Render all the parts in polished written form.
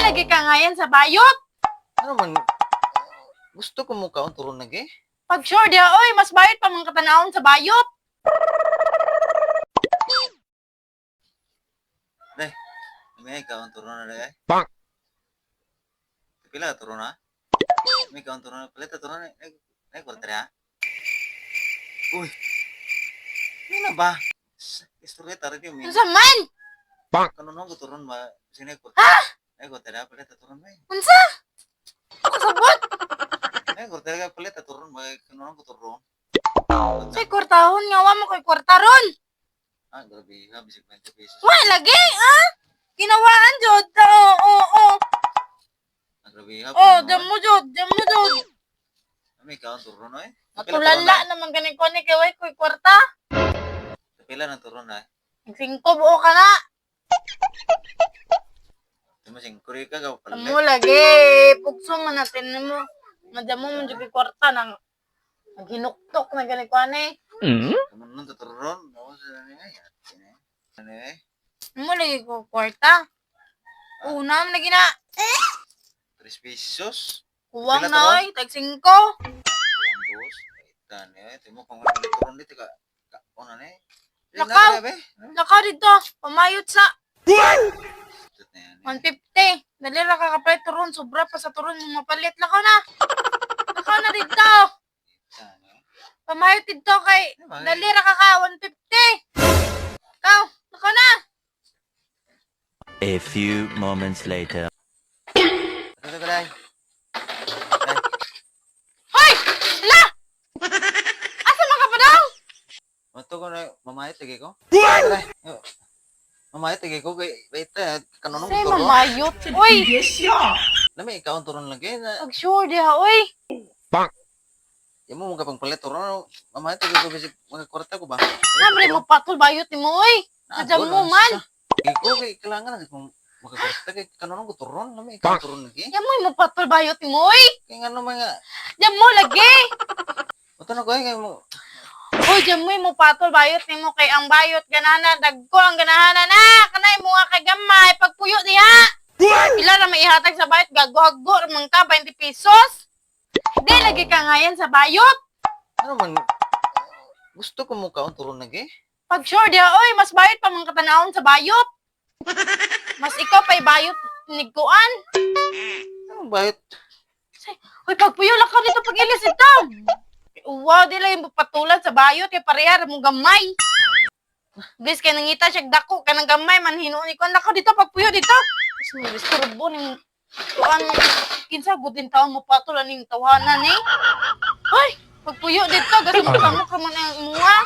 lagi ka ngayon sa bayot. Ano man, gusto ko mo kaon turon lagi. Pag sure dia, oy, mas bayot pa mga katanawon sa bayot. Dai, may kaon turon na dai. Bang! Pila ka turon na? May kaon turon na. Pila ka turon na. Ay, kwarta ya. Uy. Ano na ba? Istorya tara di Unsa man? Kanunong ko turon ba? Sino ko? Ha? Ay, kwarta ya. Pila ka turon ba? Unsa? Sabot. Ay, kwarta ya. Pila ka turon ba? Kanunong ko turon. Say kwartahon nga wa mo kay kwartaron. Ah, grabe ha. Bisig 20 pesos. Wa lagi, ah? Ginawaan jud. Oo. Ah, grabe ha. Oh, damo jud. May kaon turon na eh. Matulala naman ganing ko ni kay way koy kwarta. Pila na turon na eh. Nagsingko buo ka na. Timo sing kuri ka gaw pala. Amo lagi. Pugso man natin mo. Madamo man jud kay kwarta nang naghinuktok na ganing ko ni. Kanunong turon. Ako sa niya. Ano eh? Amo lagi ko kwarta. Una man lagi na. 3 pesos. Kuwang Pila na to? oy, tag 5. Buong dos. Itan eh. Timo kung ano turon dito ka. Ano na eh. Lakaw. Lakaw dito. Pamayot sa 150. Dali ra ka kapay turon. Sobra pa sa turon mo mapalit. Lakaw na. Lakaw na dito. Pamayot dito kay dali ra ka 150. Lakaw. Lakaw na. A few moments later. Ito ka dai. Hoy! Hala! Asa man ka pa daw? Mato ko na mamayat lagi ko. Mamayat lagi ko kay wait kanunong Say turon. mamayot. Uy! Lami kaon turon lagi na. Pag sure diha, uy. Imo mo kapang palit turon. Mamayat lagi ko bisig mga kwarta ko ba. Nabre mo patol bayot ni mo, uy. Nadam mo man. Iko kay kailangan na kung makakwarta kay kanunong ko turon. Lami kaon turon lagi. Yamoy mo patol bayot ni mo, uy. Kay ngano mga Diyan mo lagi. Oto na ko kay mo. Uy, diyan mo patol bayot ni mo kay ang bayot ganana. Dagko ang ganahana na. Kanay mo nga kay gamay. Pagpuyo diha. Pila na may ihatag sa bayot. Gago-hago. Ramang ka, 20 pesos. Di lagi ka ngayon sa bayot. Ano man gusto ko mo kaon turon lagi. Pag sure diha, uy, mas bayot pa mga katanawon sa bayot. Mas ikaw pa'y bayot nigkuan. Ano bayot? Uy, pagpuyo lang ka dito pag ilis ito. Wow, di lang yung patulan sa bayot. Kaya pareha mong gamay. Bis, kaya nangita siya dako. Kaya nang gamay, manhinuon ko. Nako dito, pagpuyo dito. Bis, may disturbo ng tuan. Kinsa, gudin taon mo patulan ng tawanan eh. Uy, pagpuyo dito. Kasi magkamok ka man ang imuha.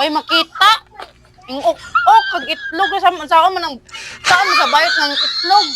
Uy, makita. Yung ok, kag itlog. Saan mo sa bayot ng itlog.